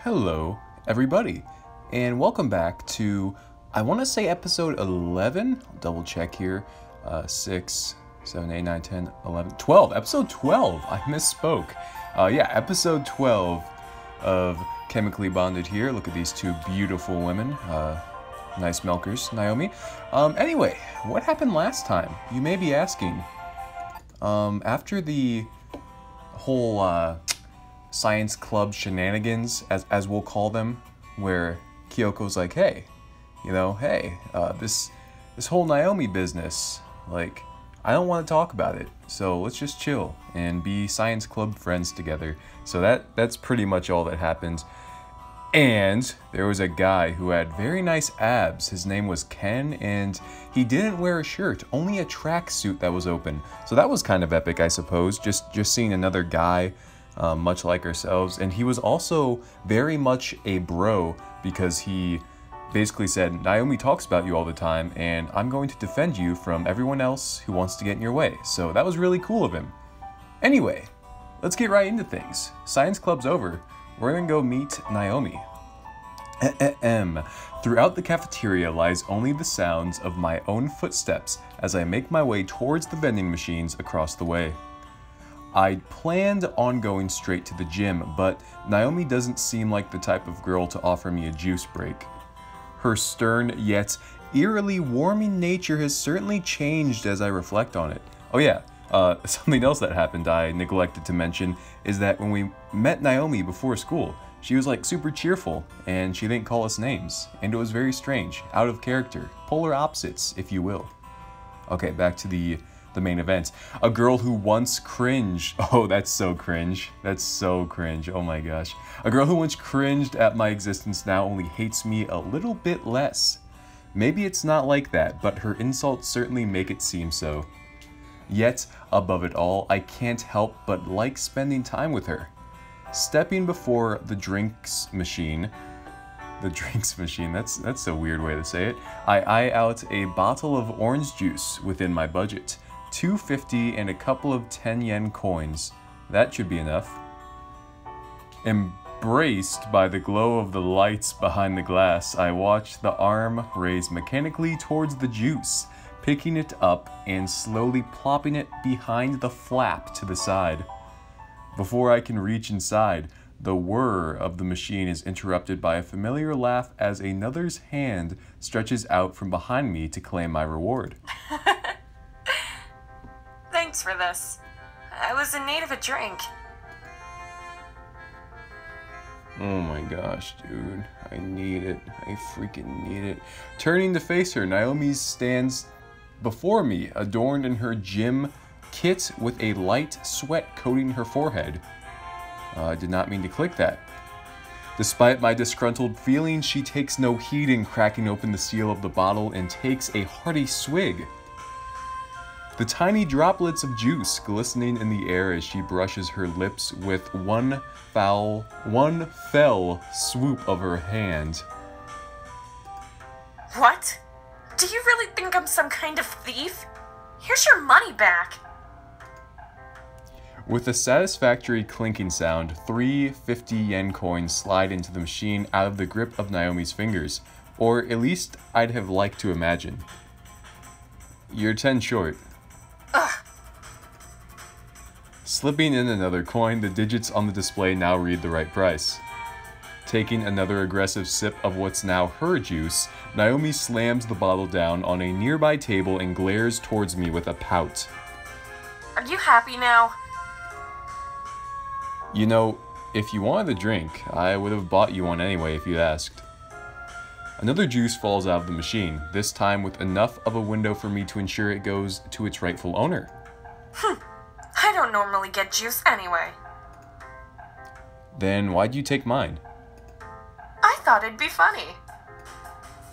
Hello, everybody, and welcome back to, I want to say episode 11, I'll double check here, 6, 7, 8, 9, 10, 11, 12, episode 12, I misspoke. Yeah, episode 12 of Chemically Bonded here. Look at these two beautiful women, nice milkers, Naomi. Anyway, what happened last time? You may be asking. After the whole, science club shenanigans, as we'll call them, where Kyoko's like, hey, this whole Naomi business, like, I don't want to talk about it, so let's just chill and be science club friends together. So that's pretty much all that happened. And there was a guy who had very nice abs. His name was Ken, and he didn't wear a shirt, only a tracksuit that was open. So that was kind of epic, I suppose, just seeing another guy much like ourselves. And he was also very much a bro, because he basically said, Naomi talks about you all the time, and I'm going to defend you from everyone else who wants to get in your way. So that was really cool of him. Anyway, let's get right into things. Science club's over. We're gonna go meet Naomi. Throughout the cafeteria lies only the sounds of my own footsteps as I make my way towards the vending machines across the way. I'd planned on going straight to the gym, but Naomi doesn't seem like the type of girl to offer me a juice break. Her stern yet eerily warming nature has certainly changed as I reflect on it. Oh yeah, something else that happened I neglected to mention is that when we met Naomi before school, she was like super cheerful and she didn't call us names, and it was very strange, out of character, polar opposites, if you will. Okay, back to the main event. A girl who once cringed. Oh, that's so cringe. That's so cringe. Oh my gosh. A girl who once cringed at my existence now only hates me a little bit less. Maybe it's not like that, but her insults certainly make it seem so. Yet, above it all, I can't help but like spending time with her. Stepping before the drinks machine, that's a weird way to say it, I eye out a bottle of orange juice within my budget. $2.50 and a couple of 10-yen coins. That should be enough. Embraced by the glow of the lights behind the glass, I watch the arm raise mechanically towards the juice, picking it up and slowly plopping it behind the flap to the side. Before I can reach inside, the whir of the machine is interrupted by a familiar laugh as another's hand stretches out from behind me to claim my reward. Thanks for this. I was in need of a drink. Oh my gosh, dude. I need it. I freaking need it. Turning to face her, Naomi stands before me, adorned in her gym kit with a light sweat coating her forehead. I did not mean to click that. Despite my disgruntled feelings, she takes no heed in cracking open the seal of the bottle and takes a hearty swig. The tiny droplets of juice glistening in the air as she brushes her lips with one fell swoop of her hand. What? Do you really think I'm some kind of thief? Here's your money back. With a satisfactory clinking sound, 3 50-yen coins slide into the machine out of the grip of Naomi's fingers, or at least I'd have liked to imagine. You're 10 short. Ugh. Slipping in another coin, the digits on the display now read the right price. Taking another aggressive sip of what's now her juice, Naomi slams the bottle down on a nearby table and glares towards me with a pout. Are you happy now? You know, if you wanted a drink, I would have bought you one anyway if you'd asked. Another juice falls out of the machine, this time with enough of a window for me to ensure it goes to its rightful owner. I don't normally get juice anyway. Then why'd you take mine? I thought it'd be funny.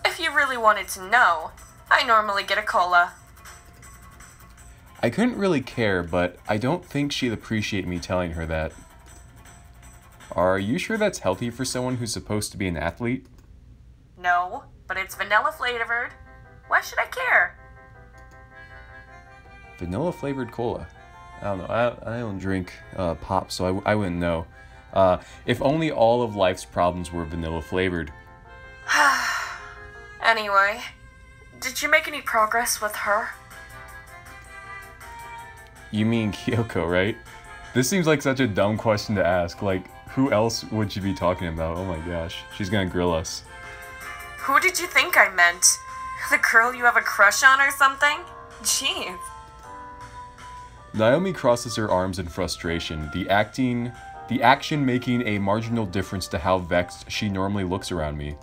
If you really wanted to know, I normally get a cola. I couldn't really care, but I don't think she'd appreciate me telling her that. Are you sure that's healthy for someone who's supposed to be an athlete? No, but it's vanilla flavored. Why should I care? Vanilla flavored cola. I don't know. I don't drink pop, so I wouldn't know. If only all of life's problems were vanilla flavored. Anyway, did you make any progress with her? You mean Kyoko, right? This seems like such a dumb question to ask. Like, who else would she be talking about? Oh my gosh, she's gonna grill us. Who did you think I meant? The girl you have a crush on or something? Jeez. Naomi crosses her arms in frustration, the action making a marginal difference to how vexed she normally looks around me.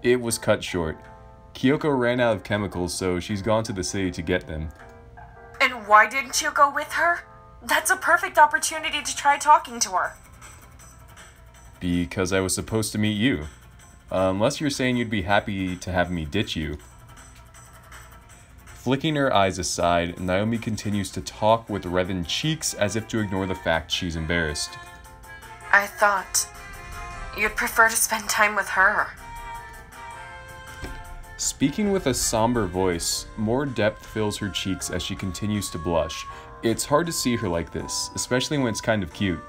It was cut short. Kyoko ran out of chemicals, so she's gone to the city to get them. And why didn't you go with her? That's a perfect opportunity to try talking to her. Because I was supposed to meet you. Unless you're saying you'd be happy to have me ditch you. Flicking her eyes aside, Naomi continues to talk with reddened cheeks as if to ignore the fact she's embarrassed. I thought you'd prefer to spend time with her. Speaking with a somber voice, more depth fills her cheeks as she continues to blush. It's hard to see her like this, especially when it's kind of cute.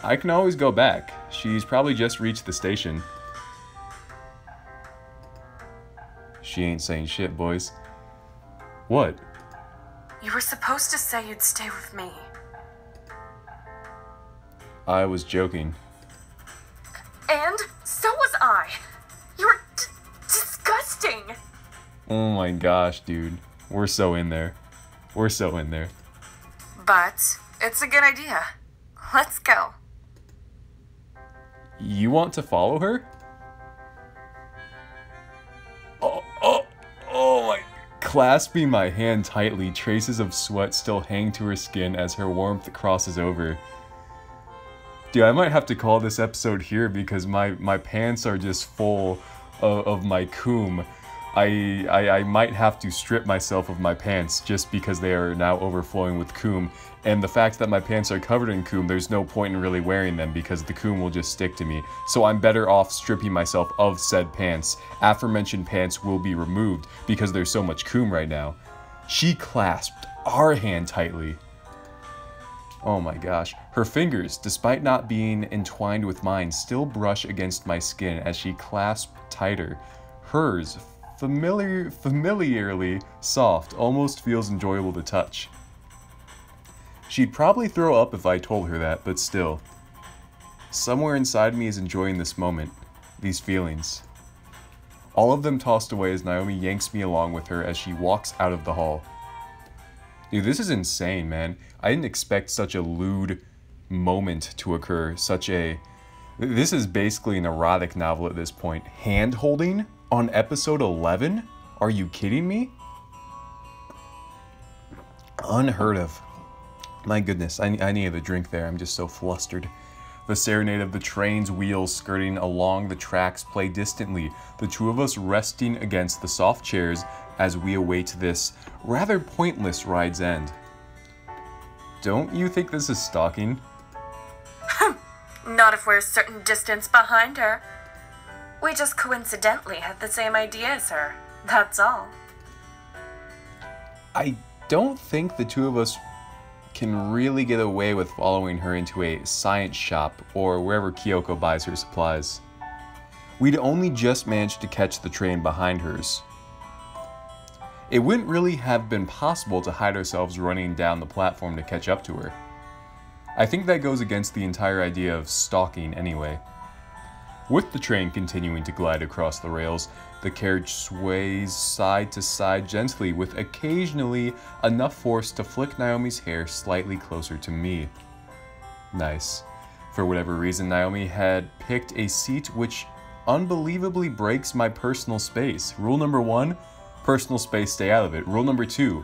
I can always go back. She's probably just reached the station. She ain't saying shit, boys. What? You were supposed to say you'd stay with me. I was joking. And so was I. You're disgusting. Oh my gosh, dude. We're so in there. We're so in there. But it's a good idea. Let's go. You want to follow her? Oh my. Clasping my hand tightly, traces of sweat still hang to her skin as her warmth crosses over. Dude, I might have to call this episode here because my pants are just full of my coom. I might have to strip myself of my pants just because they are now overflowing with coom. And the fact that my pants are covered in coom, there's no point in really wearing them because the coom will just stick to me. So I'm better off stripping myself of said pants. Aforementioned pants will be removed because there's so much coom right now. She clasped our hand tightly. Oh my gosh. Her fingers, despite not being entwined with mine, still brush against my skin as she clasped tighter. Hers, familiarly soft, almost feels enjoyable to touch. She'd probably throw up if I told her that, but still. Somewhere inside me is enjoying this moment, these feelings. All of them tossed away as Naomi yanks me along with her as she walks out of the hall. Dude, this is insane, man. I didn't expect such a lewd moment to occur, This is basically an erotic novel at this point. Hand-holding on episode 11? Are you kidding me? Unheard of. My goodness, I need a drink there. I'm just so flustered. The serenade of the train's wheels skirting along the tracks play distantly, the two of us resting against the soft chairs as we await this rather pointless ride's end. Don't you think this is stalking? Not if we're a certain distance behind her. We just coincidentally had the same idea as her. That's all. I don't think the two of us can really get away with following her into a science shop or wherever Kyoko buys her supplies. We'd only just managed to catch the train behind hers. It wouldn't really have been possible to hide ourselves running down the platform to catch up to her. I think that goes against the entire idea of stalking anyway. With the train continuing to glide across the rails, the carriage sways side to side gently with occasionally enough force to flick Naomi's hair slightly closer to me. Nice. For whatever reason, Naomi had picked a seat which unbelievably breaks my personal space. Rule number 1, personal space, stay out of it. Rule number 2,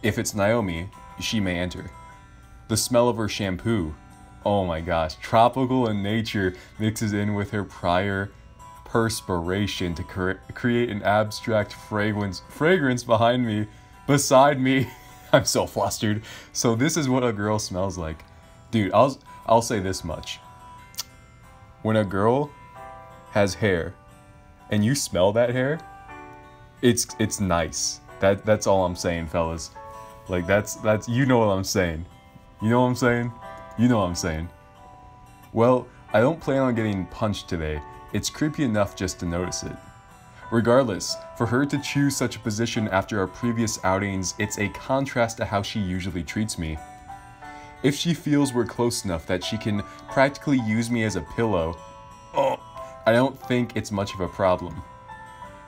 if it's Naomi, she may enter. The smell of her shampoo. Oh my gosh, tropical in nature mixes in with her prior perspiration to create an abstract fragrance beside me. I'm so flustered. So this is what a girl smells like. Dude, I'll say this much. When a girl has hair and you smell that hair, it's nice. That's all I'm saying, fellas. Like that's you know what I'm saying. You know what I'm saying? You know what I'm saying. Well, I don't plan on getting punched today. It's creepy enough just to notice it. Regardless, for her to choose such a position after our previous outings, it's a contrast to how she usually treats me. If she feels we're close enough that she can practically use me as a pillow, I don't think it's much of a problem.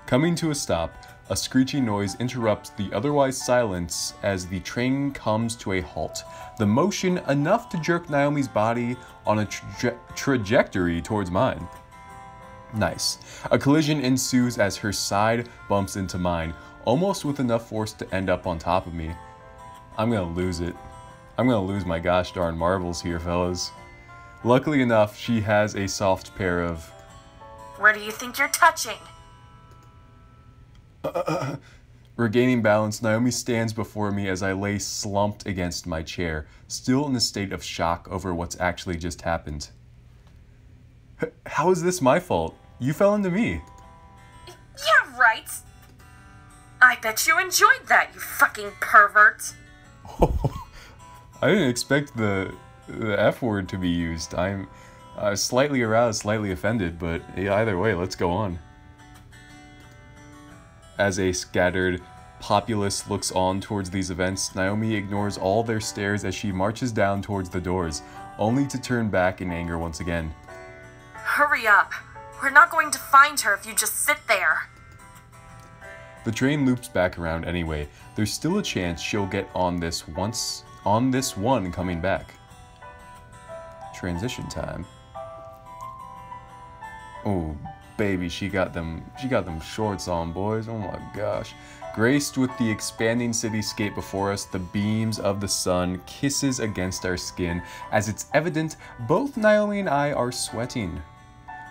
Coming to a stop, a screechy noise interrupts the otherwise silence as the train comes to a halt. The motion enough to jerk Naomi's body on a trajectory towards mine. Nice. A collision ensues as her side bumps into mine, almost with enough force to end up on top of me. I'm gonna lose it. I'm gonna lose my gosh darn marbles here, fellas. Luckily enough, she has a soft pair of... Where do you think you're touching? Regaining balance, Naomi stands before me as I lay slumped against my chair, still in a state of shock over what's actually just happened. How is this my fault? You fell into me. Yeah, right. I bet you enjoyed that, you fucking pervert. Oh, I didn't expect the F word to be used. I'm slightly aroused, slightly offended, but either way, let's go on. As a scattered populace looks on towards these events, Naomi ignores all their stares as she marches down towards the doors, only to turn back in anger once again. Hurry up. We're not going to find her if you just sit there. The train loops back around anyway. There's still a chance she'll get on this one coming back. Transition time. Oh, baby, she got them shorts on, boys. Oh my gosh. Graced with the expanding cityscape before us, the beams of the sun kisses against our skin as it's evident both Naomi and I are sweating.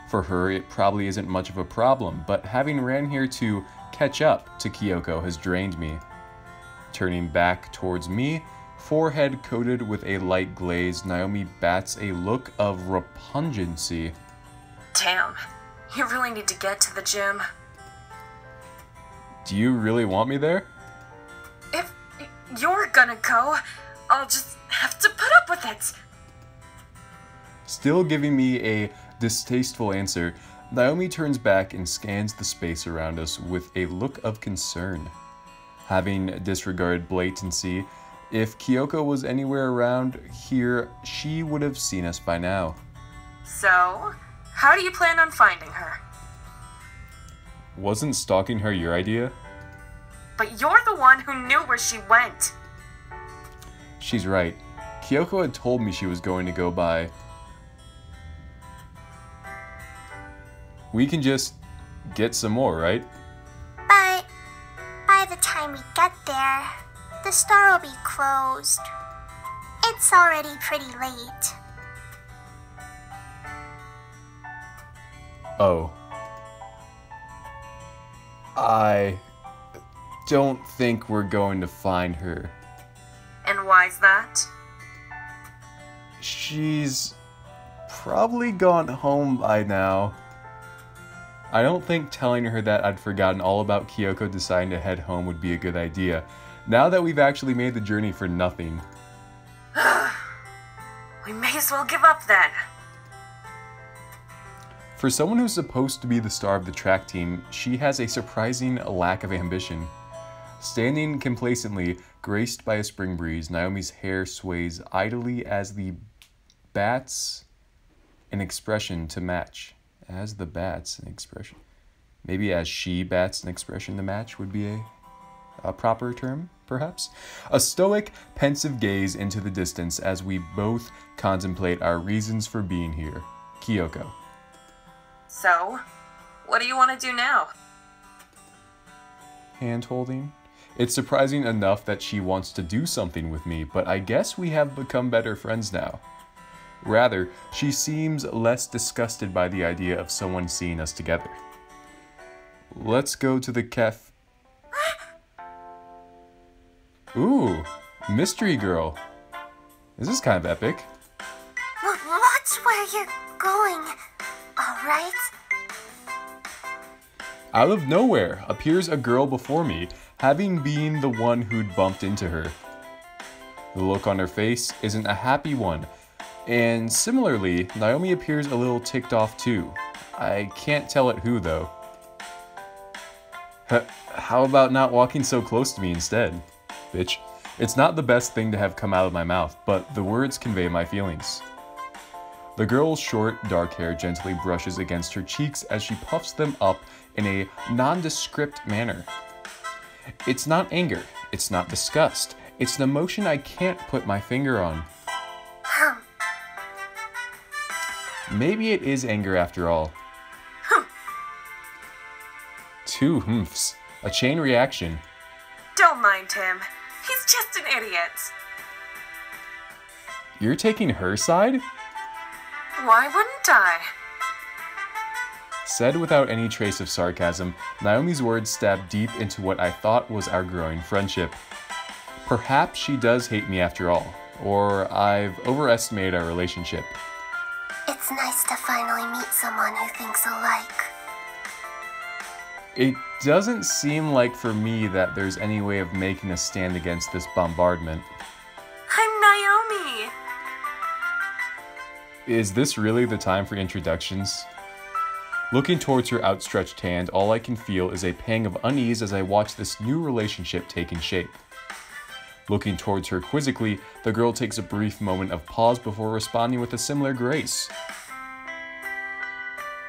For her, it probably isn't much of a problem, but having ran here to catch up to Kyoko has drained me. Turning back towards me, forehead coated with a light glaze, Naomi bats a look of repugnancy. Damn, you really need to get to the gym. Do you really want me there? If you're gonna go, I'll just have to put up with it. Still giving me a distasteful answer, Naomi turns back and scans the space around us with a look of concern. Having disregarded blatancy, if Kyoko was anywhere around here, she would have seen us by now. So, how do you plan on finding her? Wasn't stalking her your idea? But you're the one who knew where she went. She's right. Kyoko had told me she was going to go by... We can just get some more, right? But by the time we get there, the store will be closed. It's already pretty late. Oh. I don't think we're going to find her. And why's that? She's probably gone home by now. I don't think telling her that I'd forgotten all about Kyoko deciding to head home would be a good idea, now that we've actually made the journey for nothing. We may as well give up then. For someone who's supposed to be the star of the track team, she has a surprising lack of ambition. Standing complacently, graced by a spring breeze, Naomi's hair sways idly as the bats an expression to match. As the bats an expression. Maybe as she bats an expression to match would be a proper term, perhaps? A stoic, pensive gaze into the distance as we both contemplate our reasons for being here. Kyoko. So, what do you want to do now? Hand-holding. It's surprising enough that she wants to do something with me, but I guess we have become better friends now. Rather, she seems less disgusted by the idea of someone seeing us together. Let's go to the Ooh, mystery girl. This is kind of epic. Watch where you're going, alright? Out of nowhere appears a girl before me, having been the one who'd bumped into her. The look on her face isn't a happy one, And similarly, Naomi appears a little ticked off too. I can't tell at who though. How about not walking so close to me instead, bitch? It's not the best thing to have come out of my mouth, but the words convey my feelings. The girl's short, dark hair gently brushes against her cheeks as she puffs them up in a nondescript manner. It's not anger, it's not disgust, it's an emotion I can't put my finger on. Maybe it is anger after all. Two humphs, a chain reaction. Don't mind him. He's just an idiot. You're taking her side? Why wouldn't I? Said without any trace of sarcasm, Naomi's words stabbed deep into what I thought was our growing friendship. Perhaps she does hate me after all, or I've overestimated our relationship. It's nice to finally meet someone who thinks alike. It doesn't seem like for me that there's any way of making a stand against this bombardment. I'm Naomi. Is this really the time for introductions? Looking towards her outstretched hand, all I can feel is a pang of unease as I watch this new relationship taking shape. Looking towards her quizzically, the girl takes a brief moment of pause before responding with a similar grace.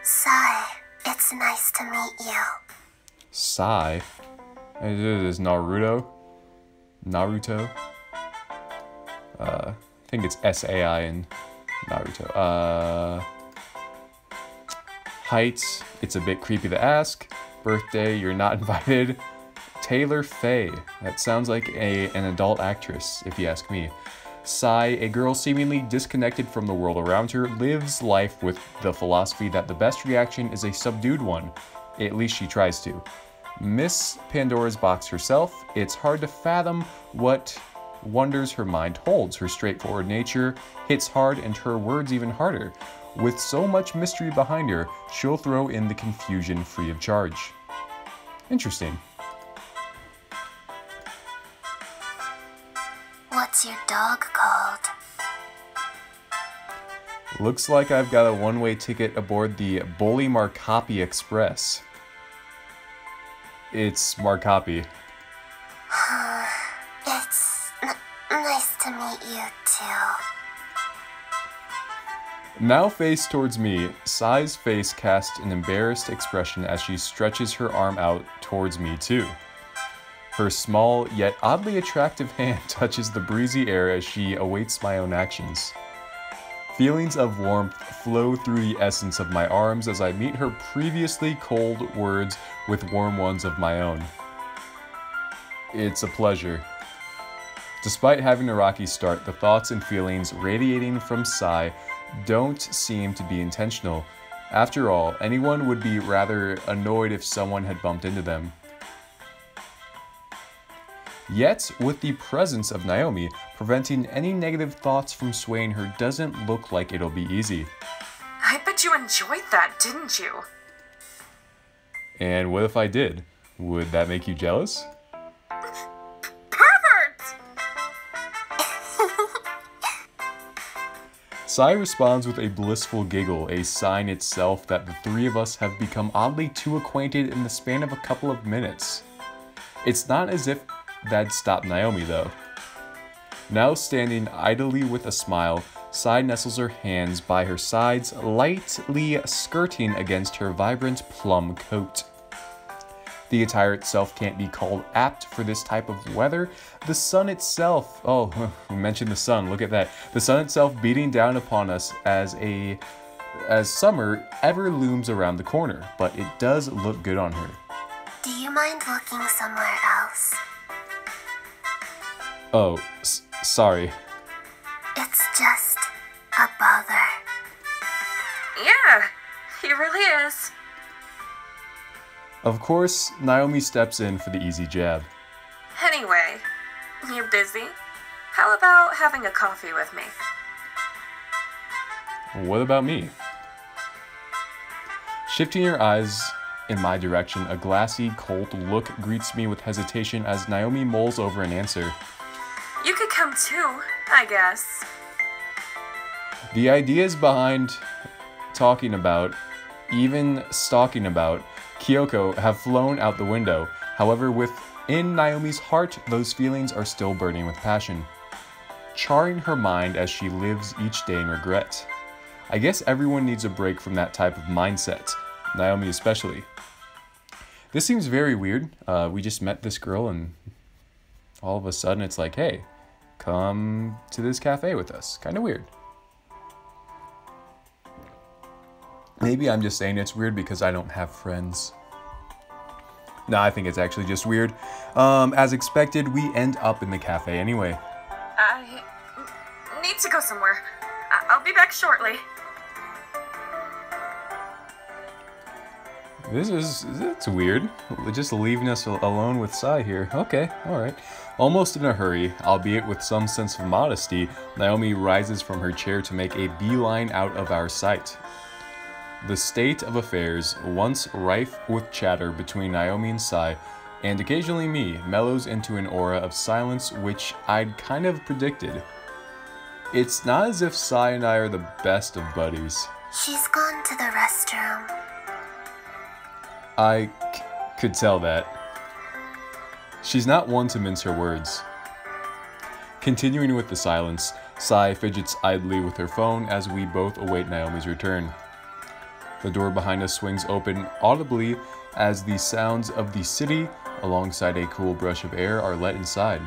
Sai, it's nice to meet you. Sai? It is Naruto? Naruto? I think it's S-A-I in Naruto. Height, it's a bit creepy to ask. Birthday, you're not invited. Taylor Faye, that sounds like an adult actress, if you ask me. Sai, a girl seemingly disconnected from the world around her, lives life with the philosophy that the best reaction is a subdued one. At least she tries to. Miss Pandora's Box herself, it's hard to fathom what wonders her mind holds. Her straightforward nature hits hard and her words even harder. With so much mystery behind her, she'll throw in the confusion free of charge. Interesting. What's your dog called? Looks like I've got a one-way ticket aboard the Bully Markap Express. It's Markap. It's nice to meet you too. Now faced towards me, Sai's face casts an embarrassed expression as she stretches her arm out towards me too. Her small, yet oddly attractive hand touches the breezy air as she awaits my own actions. Feelings of warmth flow through the essence of my arms as I meet her previously cold words with warm ones of my own. It's a pleasure. Despite having a rocky start, the thoughts and feelings radiating from Sai don't seem to be intentional. After all, anyone would be rather annoyed if someone had bumped into them. Yet, with the presence of Naomi, preventing any negative thoughts from swaying her doesn't look like it'll be easy. I bet you enjoyed that, didn't you? And what if I did? Would that make you jealous? Pervert! Sai responds with a blissful giggle, a sign itself that the three of us have become oddly too acquainted in the span of a couple of minutes. It's not as if that'd stop Naomi though. Now standing idly with a smile, Sai nestles her hands by her sides, lightly skirting against her vibrant plum coat. The attire itself can't be called apt for this type of weather. The sun itself, oh, we mentioned the sun, look at that. The sun itself beating down upon us as summer ever looms around the corner, but it does look good on her. Do you mind looking somewhere else? Oh, sorry. It's just a bother. Yeah, he really is. Of course, Naomi steps in for the easy jab. Anyway, you busy? How about having a coffee with me? What about me? Shifting her eyes in my direction, a glassy, cold look greets me with hesitation as Naomi mulls over an answer. You could come too, I guess. The ideas behind talking about, even stalking about, Kyoko have flown out the window. However, within Naomi's heart, those feelings are still burning with passion, charring her mind as she lives each day in regret. I guess everyone needs a break from that type of mindset, Naomi especially. This seems very weird. We just met this girl and all of a sudden it's like, hey, come to this cafe with us. Kind of weird. Maybe I'm just saying it's weird because I don't have friends. No, I think it's actually just weird. As expected, we end up in the cafe anyway. I need to go somewhere. I'll be back shortly. It's weird. Just leaving us alone with Sai here. Okay, alright. Almost in a hurry, albeit with some sense of modesty, Naomi rises from her chair to make a beeline out of our sight. The state of affairs, once rife with chatter between Naomi and Sai, and occasionally me, mellows into an aura of silence which I'd kind of predicted. It's not as if Sai and I are the best of buddies. She's gone to the restroom. I could tell that. She's not one to mince her words. Continuing with the silence, Sai fidgets idly with her phone as we both await Naomi's return. The door behind us swings open audibly as the sounds of the city, alongside a cool brush of air, are let inside.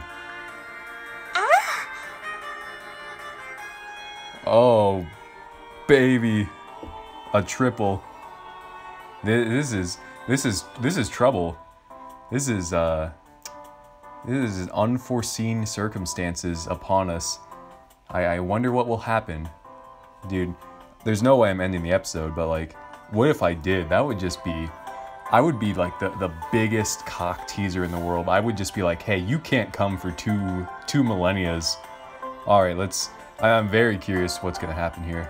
Oh, baby. A triple. This is trouble. This is unforeseen circumstances upon us. I wonder what will happen. Dude, there's no way I'm ending the episode, but like, what if I did? That would just be, I would be like the biggest cock teaser in the world. I would just be like, hey, you can't come for two millennias. All right, I'm very curious what's gonna happen here.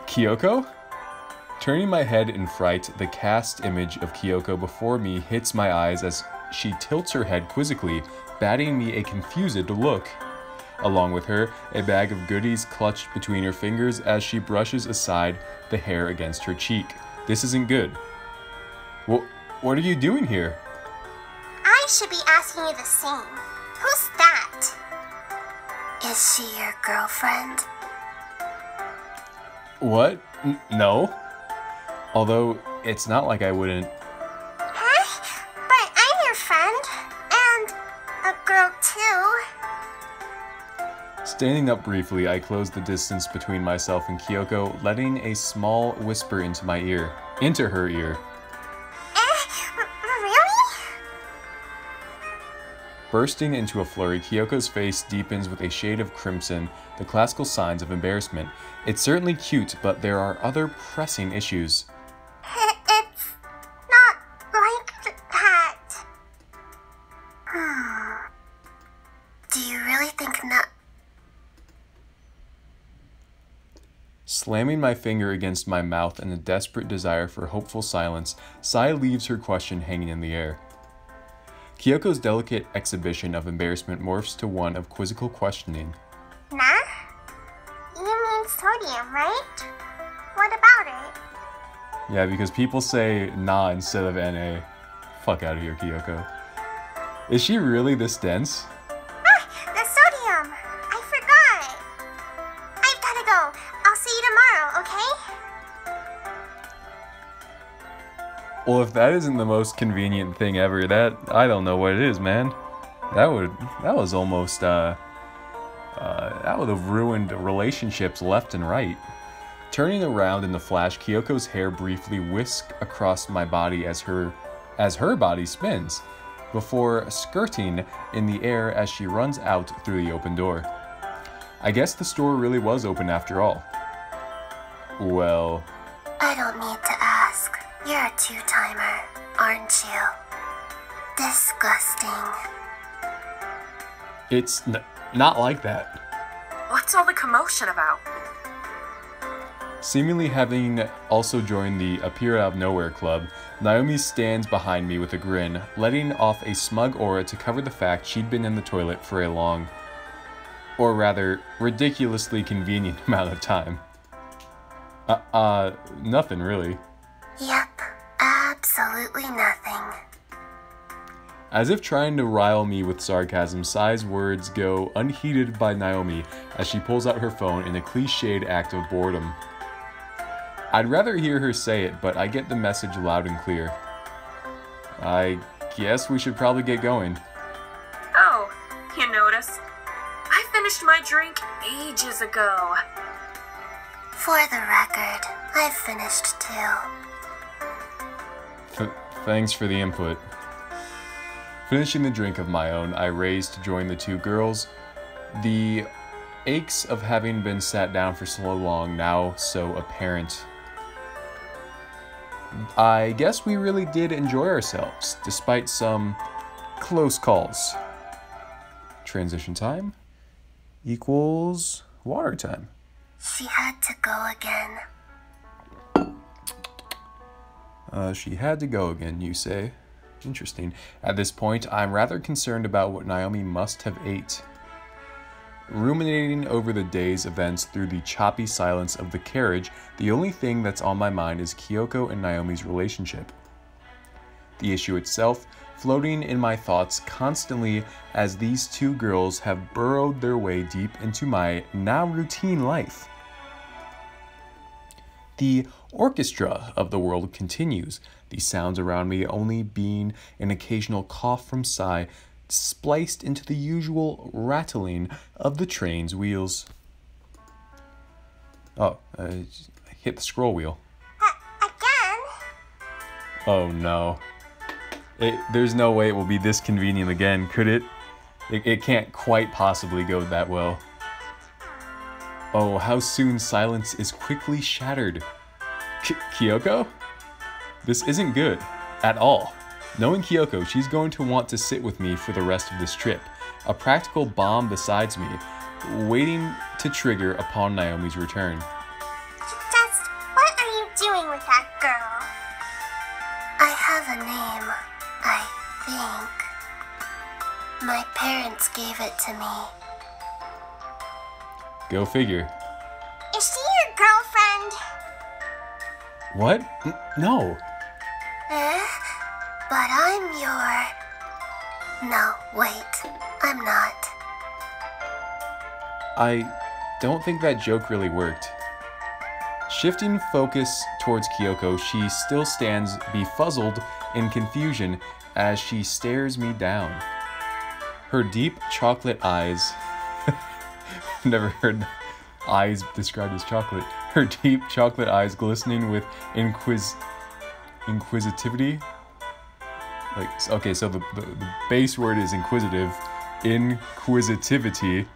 Kyoko? Turning my head in fright, the cast image of Kyoko before me hits my eyes as she tilts her head quizzically, batting me a confused look. Along with her, a bag of goodies clutched between her fingers as she brushes aside the hair against her cheek. This isn't good. What are you doing here? I should be asking you the same. Who's that? Is she your girlfriend? What? No. Although, it's not like I wouldn't... Huh? But I'm your friend. And a girl too. Standing up briefly, I closed the distance between myself and Kyoko, letting a small whisper into her ear. Really? Bursting into a flurry, Kyoko's face deepens with a shade of crimson, the classical signs of embarrassment. It's certainly cute, but there are other pressing issues. It's not like that. Do you really think that? Slamming my finger against my mouth in a desperate desire for hopeful silence, Sai leaves her question hanging in the air. Kyoko's delicate exhibition of embarrassment morphs to one of quizzical questioning. Nah? You mean sodium, right? What about it? Yeah, because people say nah instead of NA. Fuck out of here, Kyoko. Is she really this dense? The sodium! I forgot! I've gotta go. I'll see you tomorrow, okay? Well, if that isn't the most convenient thing ever, I don't know what it is, man. That was almost, that would have ruined relationships left and right. Turning around in the flash, Kyoko's hair briefly whisked across my body as her body spins, before skirting in the air as she runs out through the open door. I guess the store really was open after all. Well... I don't need to ask. You're a two-timer, aren't you? Disgusting. It's not like that. What's all the commotion about? Seemingly having also joined the Appear Out of Nowhere club, Naomi stands behind me with a grin, letting off a smug aura to cover the fact she'd been in the toilet for a long... Or rather, ridiculously convenient amount of time. Nothing really. Yep, absolutely nothing. As if trying to rile me with sarcasm, Sai's words go unheeded by Naomi as she pulls out her phone in a cliched act of boredom. I'd rather hear her say it, but I get the message loud and clear. I guess we should probably get going. Oh, you notice? I finished my drink ages ago. For the record, I've finished too. Thanks for the input. Finishing the drink of my own, I raise to join the two girls. The aches of having been sat down for so long now so apparent. I guess we really did enjoy ourselves, despite some close calls. Transition time equals water time. She had to go again. She had to go again, you say? Interesting. At this point, I'm rather concerned about what Naomi must have ate. Ruminating over the day's events through the choppy silence of the carriage, the only thing that's on my mind is Kyoko and Naomi's relationship. The issue itself, floating in my thoughts constantly as these two girls have burrowed their way deep into my now routine life. The orchestra of the world continues, the sounds around me only being an occasional cough from Sai, spliced into the usual rattling of the train's wheels. Oh, hit the scroll wheel. Again? Oh no. There's no way it will be this convenient again, could it? It can't quite possibly go that well. Oh, how soon silence is quickly shattered. Kyoko? This isn't good, at all. Knowing Kyoko, she's going to want to sit with me for the rest of this trip, a practical bomb besides me, waiting to trigger upon Naomi's return. Just, what are you doing with that girl? I have a name, I think. My parents gave it to me. Go figure. Is she your girlfriend? What? No. But I'm your... No, wait. I'm not. I don't think that joke really worked. Shifting focus towards Kyoko, she still stands befuddled in confusion as she stares me down. Her deep chocolate eyes... Never heard eyes described as chocolate. Her deep chocolate eyes glistening with inquisitivity. Like, okay, so the base word is inquisitive. Inquisitivity.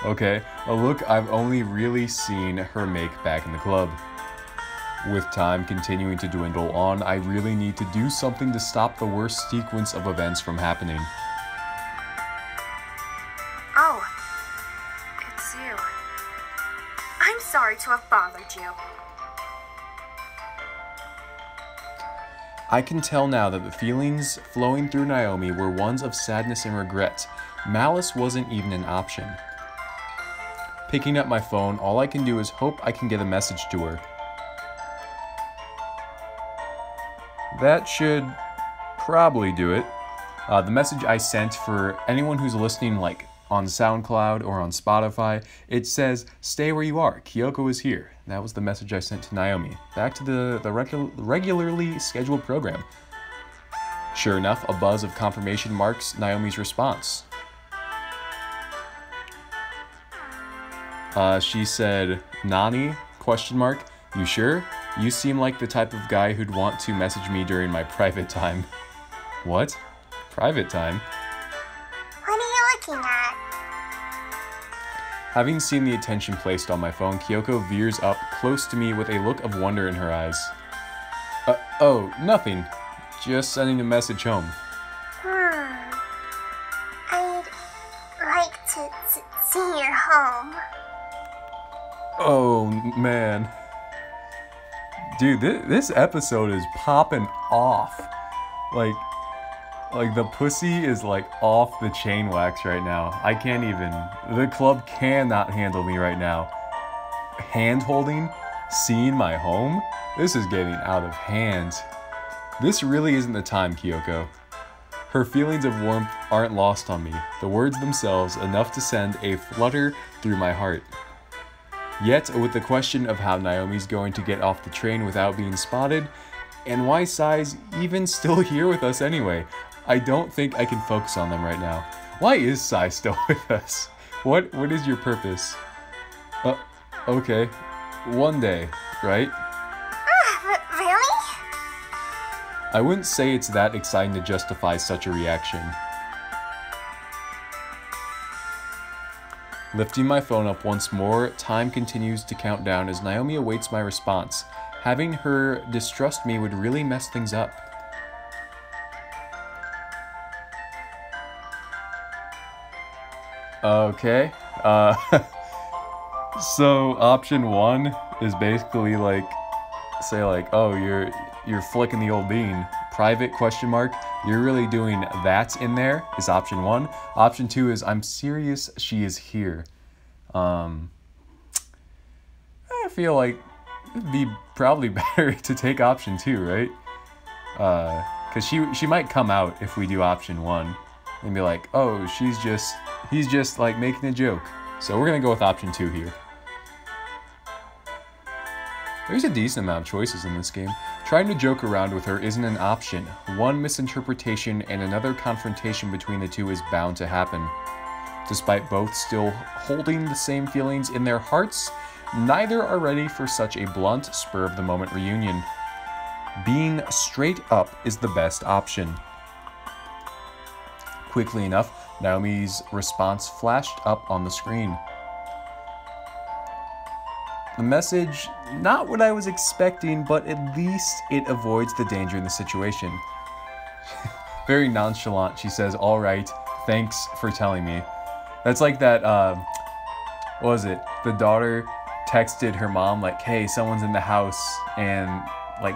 Okay, a look I've only really seen her make back in the club. With time continuing to dwindle on, I really need to do something to stop the worst sequence of events from happening. Oh, it's you. I'm sorry to have bothered you. I can tell now that the feelings flowing through Naomi were ones of sadness and regret. Malice wasn't even an option. Picking up my phone, all I can do is hope I can get a message to her. That should probably do it. The message I sent for anyone who's listening, like on SoundCloud or on Spotify, it says, "Stay where you are, Kyoko is here." That was the message I sent to Naomi. Back to the regularly scheduled program. Sure enough, a buzz of confirmation marks Naomi's response. She said, "Nani? Question mark. You sure? You seem like the type of guy who'd want to message me during my private time." What? Private time? What are you looking at? Having seen the attention placed on my phone, Kyoko veers up close to me with a look of wonder in her eyes. Oh, nothing. Just sending a message home. I'd like to see your home. Oh, man. Dude, this episode is popping off. Like, Like, the pussy is, like, off the chain wax right now. I can't even... The club cannot handle me right now. Hand-holding? Seeing my home? This is getting out of hand. This really isn't the time, Kyoko. Her feelings of warmth aren't lost on me. The words themselves enough to send a flutter through my heart. Yet, with the question of how Naomi's going to get off the train without being spotted, and why Sai's even still here with us anyway, I don't think I can focus on them right now. Why is Sai still with us? What is your purpose? Okay. One day, right? Really? I wouldn't say it's that exciting to justify such a reaction. Lifting my phone up once more, time continues to count down as Naomi awaits my response. Having her distrust me would really mess things up. Okay. So option one is basically like, say like, oh, you're flicking the old bean. Private question mark. You're really doing that in there is option one. Option two is I'm serious. She is here. I feel like it'd be probably better to take option two, right? Cause she might come out if we do option one and be like, oh, he's just like making a joke. So we're gonna go with option two here. There's a decent amount of choices in this game. Trying to joke around with her isn't an option. One misinterpretation and another confrontation between the two is bound to happen. Despite both still holding the same feelings in their hearts, neither are ready for such a blunt, spur-of-the-moment reunion. Being straight up is the best option. Quickly enough, Naomi's response flashed up on the screen. The message, not what I was expecting, but at least it avoids the danger in the situation. Very nonchalant, she says, all right, thanks for telling me. That's like that, what was it? The daughter texted her mom, like, hey, someone's in the house, and, like,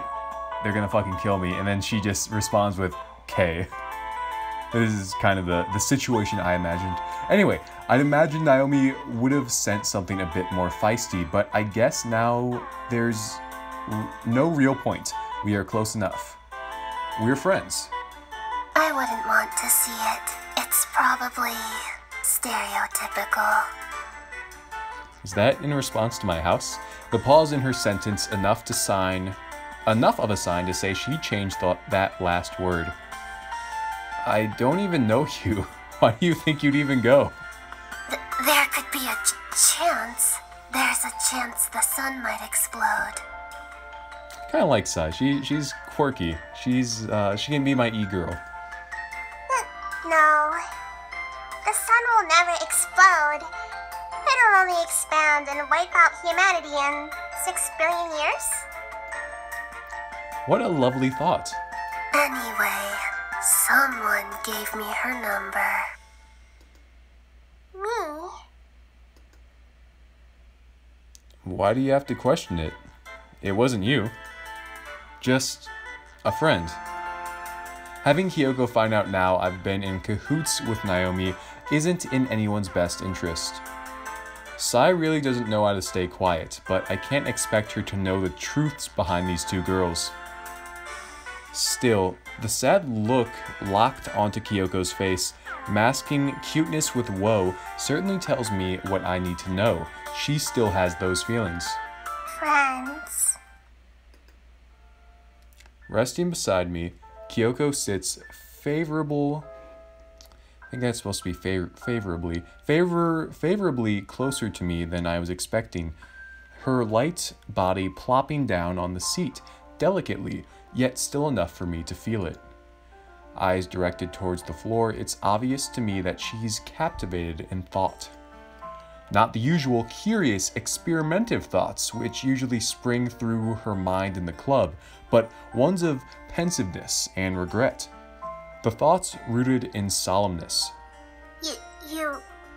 they're gonna fucking kill me. And then she just responds with, K. This is kind of the situation I imagined. Anyway, I'd imagine Naomi would have sent something a bit more feisty, but I guess now there's no real point. We are close enough. We're friends. I wouldn't want to see it. It's probably stereotypical. Is that in response to my house? The pause in her sentence enough of a sign to say she changed that last word. I don't even know you. Why do you think you'd even go? There could be a chance. There's a chance the sun might explode. Kind of like Sai. She's quirky. She can be my e-girl. No. The sun will never explode. It'll only expand and wipe out humanity in 6 billion years. What a lovely thought. Anyway, someone gave me her number. Me? Why do you have to question it? It wasn't you. Just a friend. Having Kyoko find out now I've been in cahoots with Naomi isn't in anyone's best interest. Sai really doesn't know how to stay quiet, but I can't expect her to know the truths behind these two girls. Still, the sad look locked onto Kyoko's face, masking cuteness with woe, certainly tells me what I need to know. She still has those feelings. Friends. Resting beside me, Kyoko sits favorable. I think that's supposed to be favorably closer to me than I was expecting. Her light body plopping down on the seat, delicately, yet still enough for me to feel it. Eyes directed towards the floor, it's obvious to me that she's captivated in thought. Not the usual curious, experimentative thoughts which usually spring through her mind in the club, but ones of pensiveness and regret. The thoughts rooted in solemnness. You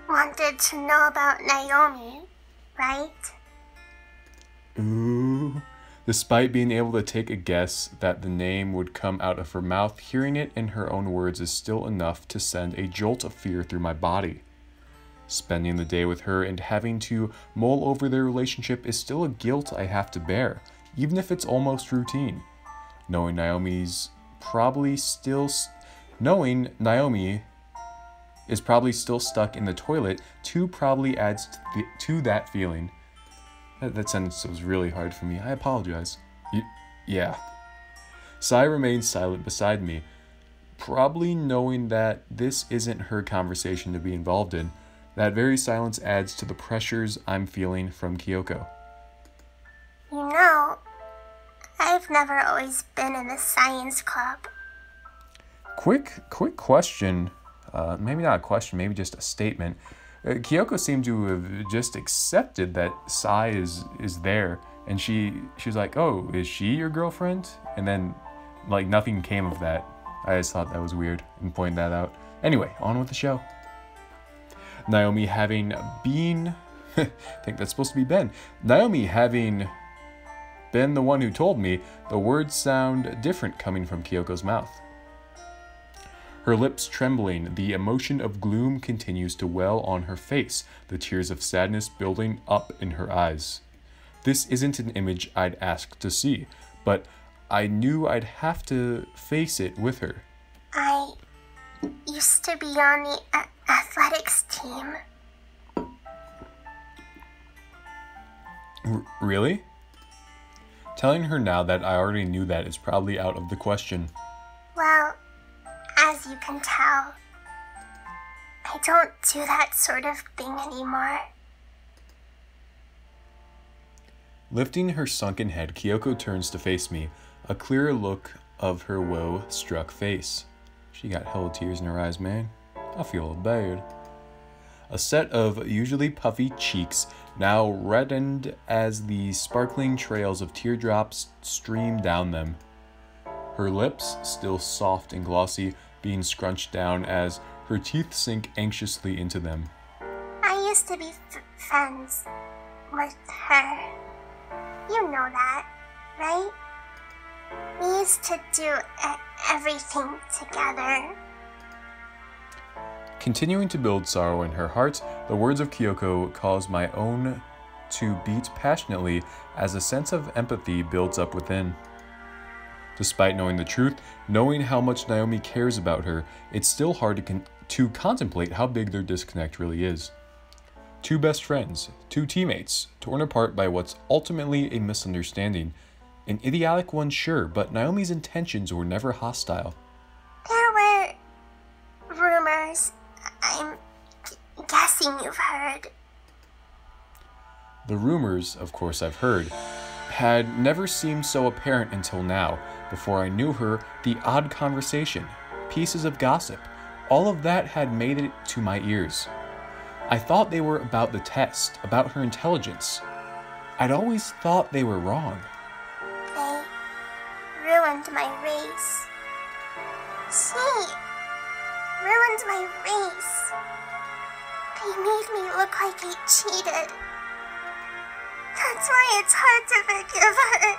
wanted to know about Naomi, right? Ooh, Despite being able to take a guess that the name would come out of her mouth, hearing it in her own words is still enough to send a jolt of fear through my body. Spending the day with her and having to mull over their relationship is still a guilt I have to bear, even if it's almost routine. Knowing Naomi is probably still stuck in the toilet too probably adds to that feeling. That sentence was really hard for me. I apologize. Yeah. Sai remains silent beside me, probably knowing that this isn't her conversation to be involved in. That very silence adds to the pressures I'm feeling from Kyoko. You know, I've never always been in the science club. Quick question. Maybe not a question, maybe just a statement. Kyoko seemed to have just accepted that Sai is there, and she was like, "Oh, is she your girlfriend?" And then, like, nothing came of that. I just thought that was weird and pointed that out. Anyway, on with the show. Naomi having been, I think that's supposed to be Ben. Naomi having been the one who told me, the words sound different coming from Kyoko's mouth. Her lips trembling, the emotion of gloom continues to well on her face, the tears of sadness building up in her eyes. This isn't an image I'd ask to see, but I knew I'd have to face it with her. I used to be on the athletics team. Really? Telling her now that I already knew that is probably out of the question. Well, as you can tell, I don't do that sort of thing anymore. Lifting her sunken head, Kyoko turns to face me, a clearer look of her woe-struck face. She got hella tears in her eyes, man. I feel bad. A set of usually puffy cheeks now reddened as the sparkling trails of teardrops stream down them. Her lips, still soft and glossy, being scrunched down as her teeth sink anxiously into them. I used to be friends with her. You know that, right? We used to do everything together. Continuing to build sorrow in her heart, the words of Kyoko cause my own to beat passionately as a sense of empathy builds up within. Despite knowing the truth, knowing how much Naomi cares about her, it's still hard to contemplate how big their disconnect really is. Two best friends, two teammates, torn apart by what's ultimately a misunderstanding. An idiotic one, sure, but Naomi's intentions were never hostile. There were rumors. I'm guessing you've heard. The rumors, of course I've heard, had never seemed so apparent until now. Before I knew her, the odd conversation, pieces of gossip, all of that had made it to my ears. I thought they were about the test, about her intelligence. I'd always thought they were wrong. They ruined my race. She ruined my race. They made me look like I cheated. That's why it's hard to forgive her.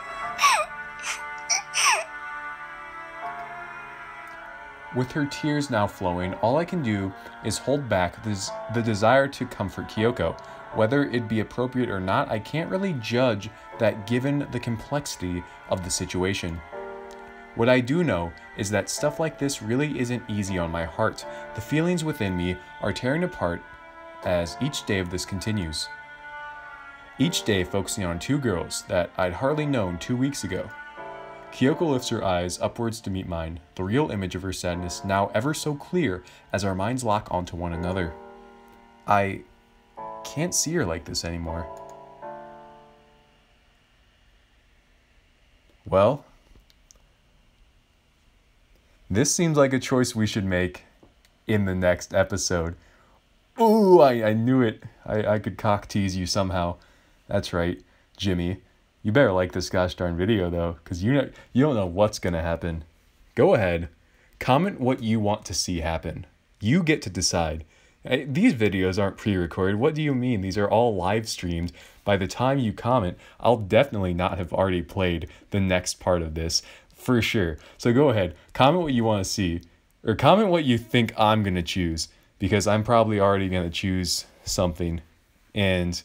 With her tears now flowing, all I can do is hold back the desire to comfort Kyoko. Whether it be appropriate or not, I can't really judge that given the complexity of the situation. What I do know is that stuff like this really isn't easy on my heart. The feelings within me are tearing apart as each day of this continues. Each day focusing on two girls that I'd hardly known 2 weeks ago. Kyoko lifts her eyes upwards to meet mine, the real image of her sadness now ever so clear as our minds lock onto one another. I can't see her like this anymore. Well, this seems like a choice we should make in the next episode. Ooh, I knew it. I could cock tease you somehow. That's right, Jimmy. You better like this gosh darn video though, because you don't know what's gonna happen. Go ahead, comment what you want to see happen. You get to decide. These videos aren't pre-recorded. What do you mean? These are all live streamed. By the time you comment, I'll definitely not have already played the next part of this for sure. So go ahead, comment what you want to see, or comment what you think I'm going to choose, because I'm probably already going to choose something, and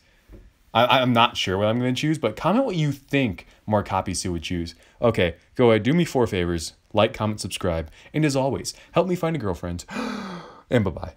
I'm not sure what I'm going to choose, but comment what you think Markap would choose. Okay, go ahead, do me 4 favors, like, comment, subscribe, and as always, help me find a girlfriend, and bye-bye.